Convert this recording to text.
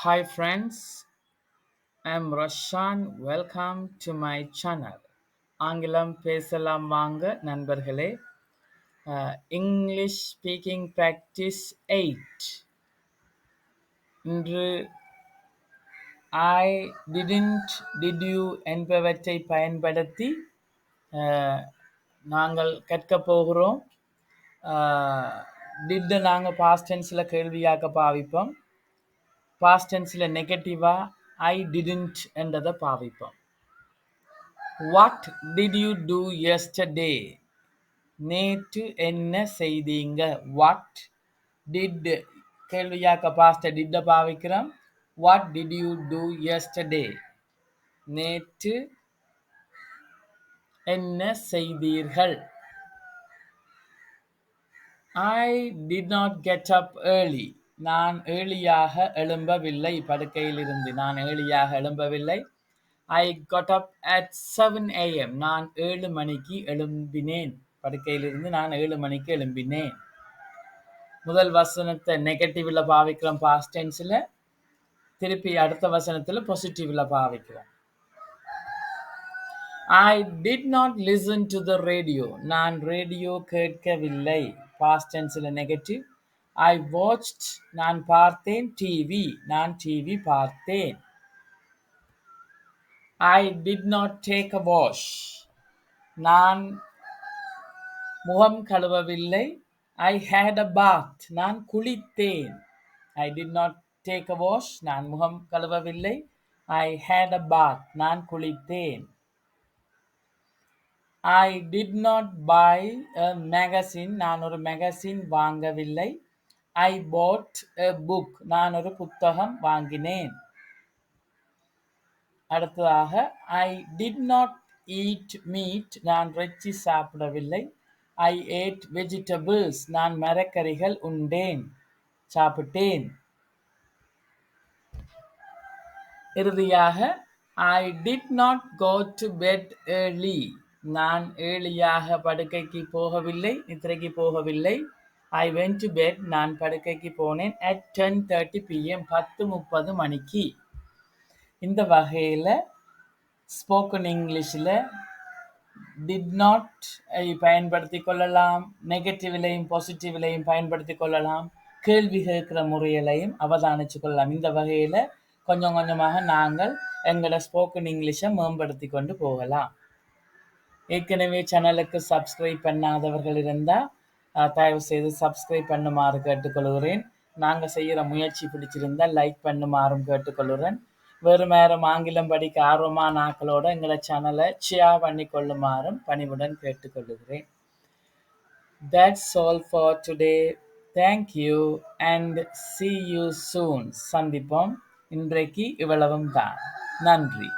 Hi friends, I'm Roshan. Welcome to my channel. ஆங்கிலம் பேசலாம் வாங்க நண்பர்களே. English speaking practice 8. இன்று I didn't, did you என்பவற்றை பயன்படுத்தி நாங்கள் கற்கப் போகிறோம். did நாங்கள் past tenseல கேள்வியாக பாவிப்போம். past tenseல நெகட்டிவா I didn't என்றதை பாவிப்போம். What did you do yesterday? நேற்று என்ன செய்தீங்க? What did கேள்வியாக past did பாவிக்கிறோம். What did you do yesterday? நேற்று என்ன செய்தீர்கள்? I did not get up early. நான் ஏர்லியாக எழும்பவில்லை. படுக்கையிலிருந்து நான் ஏர்லியாக எழும்பவில்லை. I got up at 7 a.m. நான் 7 மணிக்கு எழும்பினேன். படுக்கையிலிருந்து நான் 7 மணிக்கு எழும்பினேன். முதல் வசனத்தை நெகட்டிவ்ல பாவிக்கிறோம் past tenseல. திருப்பி அடுத்த வசனத்துல பாசிட்டிவ்ல பாவிக்கிறோம். I did not listen to the radio. நான் ரேடியோ கேட்கவில்லை. past tenseல நெகட்டிவ். I watched. நான் பார்த்தேன் டிவி. நான் டிவி பார்த்தேன். I did not take a wash. நான் முகம் கழுவவில்லை. I had a bath. நான் குளித்தேன். I did not take a wash. நான் முகம் கழுவவில்லை. I had a bath. நான் குளித்தேன். I did not buy a magazine. நான் ஒரு magazine வாங்கவில்லை. I bought a book. நான் ஒரு புத்தகம் வாங்கினேன். அடுத்ததாக I did not eat meat. நான் இறைச்சி சாப்பிடவில்லை. I ate vegetables. நான் மரக்கறிகள் உண்டேன். சாப்பிட்டேன். இறுதியாக I did not go to bed early. நான் ஏர்லியாக படுக்கைக்கு போகவில்லை. நித்திரைக்கு போகவில்லை. I went to bed. நான் படுக்கைக்கு போனேன் at 10:30 p.m. 10:30 மணிக்கு. இந்த வகையில் ஸ்போக்கன் இங்கிலீஷில் did not பயன்படுத்திக் கொள்ளலாம். நெகட்டிவ்லையும் பாசிட்டிவ்லையும் பயன்படுத்திக் கொள்ளலாம். கேள்வி கேட்கிற முறையிலையும் அவதானிச்சு கொள்ளலாம். இந்த வகையில் கொஞ்சம் கொஞ்சமாக நாங்கள் எங்களோட ஸ்போக்கன் இங்கிலீஷை மேம்படுத்தி கொண்டு போகலாம். ஏற்கனவே சேனலுக்கு சப்ஸ்கிரைப் பண்ணாதவர்கள் இருந்தால் தயவு செய்து சப்ஸ்கிரைப் பண்ணுமாறு கேட்டுக்கொள்கிறேன். நாங்கள் செய்கிற முயற்சி பிடிச்சிருந்தால் லைக் பண்ணுமாறும் கேட்டுக்கொள்கிறேன். வெறும் ஆங்கிலம் படிக்க ஆர்வமான ஆக்களோட எங்களை சேனலை ஷேர் பண்ணி கொள்ளுமாறும் பணிவுடன் கேட்டுக்கொள்கிறேன். That's all for today. Thank you and see you soon. சந்திப்போம். இன்றைக்கு இவ்வளவும் தான். நன்றி.